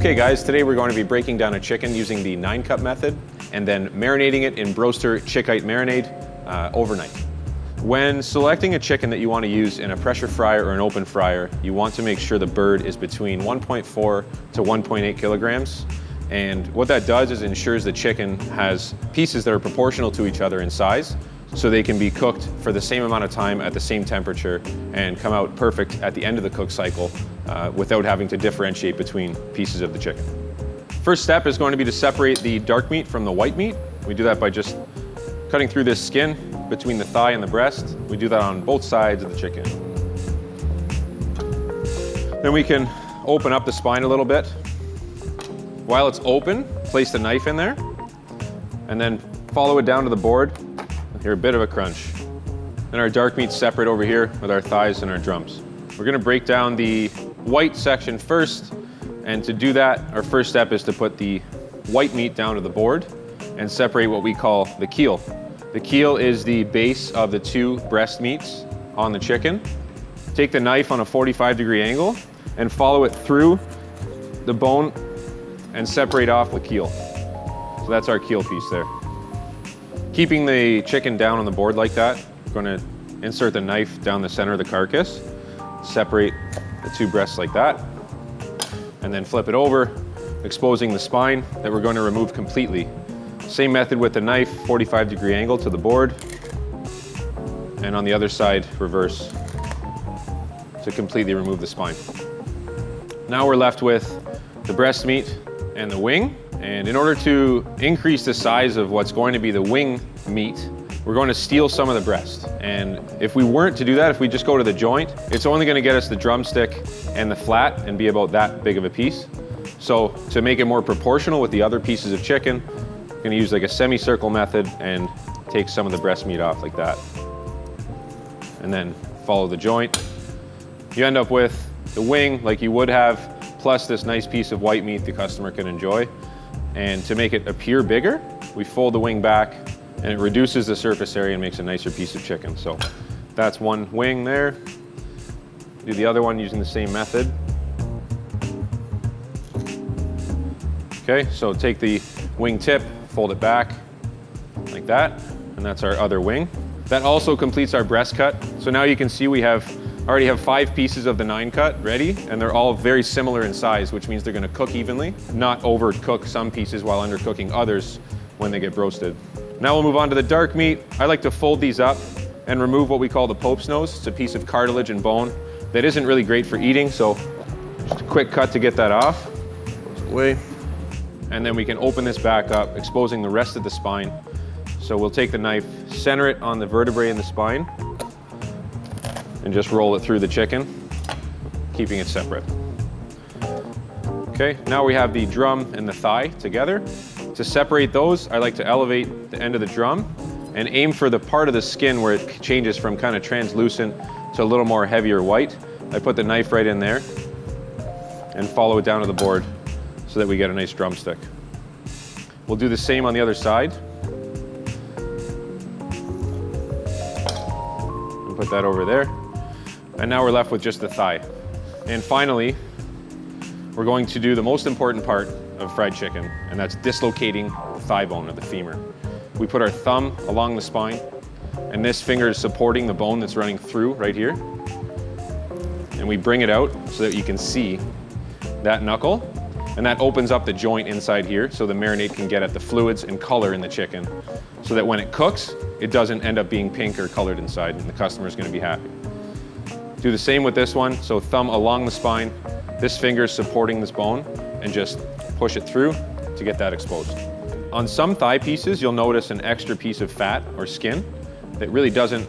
Okay guys, today we're going to be breaking down a chicken using the 9-cut method and then marinating it in Broaster Chickite marinade overnight. When selecting a chicken that you want to use in a pressure fryer or an open fryer, you want to make sure the bird is between 1.4 to 1.8 kilograms. And what that does is ensures the chicken has pieces that are proportional to each other in size, so they can be cooked for the same amount of time at the same temperature and come out perfect at the end of the cook cycle without having to differentiate between pieces of the chicken. First step is going to be to separate the dark meat from the white meat. We do that by just cutting through this skin between the thigh and the breast. We do that on both sides of the chicken. Then we can open up the spine a little bit. While it's open, place the knife in there and then follow it down to the board. Hear a bit of a crunch. And our dark meat's separate over here with our thighs and our drums. We're gonna break down the white section first, and to do that, our first step is to put the white meat down to the board and separate what we call the keel. The keel is the base of the two breast meats on the chicken. Take the knife on a 45-degree angle and follow it through the bone and separate off the keel. So that's our keel piece there. Keeping the chicken down on the board like that, we're going to insert the knife down the center of the carcass, separate the two breasts like that, and then flip it over, exposing the spine that we're going to remove completely. Same method with the knife, 45-degree angle to the board, and on the other side, reverse to completely remove the spine. Now we're left with the breast meat and the wing. And in order to increase the size of what's going to be the wing meat, we're going to steal some of the breast. And if we weren't to do that, if we just go to the joint, it's only going to get us the drumstick and the flat and be about that big of a piece. So to make it more proportional with the other pieces of chicken, we're going to use like a semicircle method and take some of the breast meat off like that. And then follow the joint. You end up with the wing like you would have, plus this nice piece of white meat the customer can enjoy. And to make it appear bigger, we fold the wing back and it reduces the surface area and makes a nicer piece of chicken. So that's one wing there. Do the other one using the same method. Okay, so take the wing tip, fold it back like that, and that's our other wing. That also completes our breast cut. So now you can see we already have 5 pieces of the 9-cut ready, and they're all very similar in size, which means they're gonna cook evenly, not overcook some pieces while undercooking others when they get roasted. Now we'll move on to the dark meat. I like to fold these up and remove what we call the Pope's nose. It's a piece of cartilage and bone that isn't really great for eating, so just a quick cut to get that off. Goes away. And then we can open this back up, exposing the rest of the spine. So we'll take the knife, center it on the vertebrae in the spine, and just roll it through the chicken, keeping it separate. Okay, now we have the drum and the thigh together. To separate those, I like to elevate the end of the drum and aim for the part of the skin where it changes from kind of translucent to a little more heavier white. I put the knife right in there and follow it down to the board so that we get a nice drumstick. We'll do the same on the other side. And put that over there. And now we're left with just the thigh. And finally, we're going to do the most important part of fried chicken, and that's dislocating the thigh bone of the femur. We put our thumb along the spine, and this finger is supporting the bone that's running through right here. And we bring it out so that you can see that knuckle, and that opens up the joint inside here so the marinade can get at the fluids and color in the chicken, so that when it cooks, it doesn't end up being pink or colored inside, and the customer's gonna be happy. Do the same with this one. So thumb along the spine, this finger is supporting this bone, and just push it through to get that exposed. On some thigh pieces, you'll notice an extra piece of fat or skin that really doesn't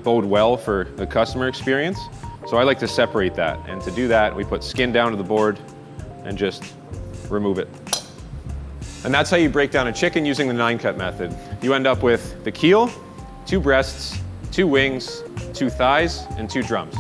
bode well for the customer experience. So I like to separate that. And to do that, we put skin down to the board and just remove it. And that's how you break down a chicken using the 9-cut method. You end up with the keel, 2 breasts, 2 wings, 2 thighs, and 2 drums.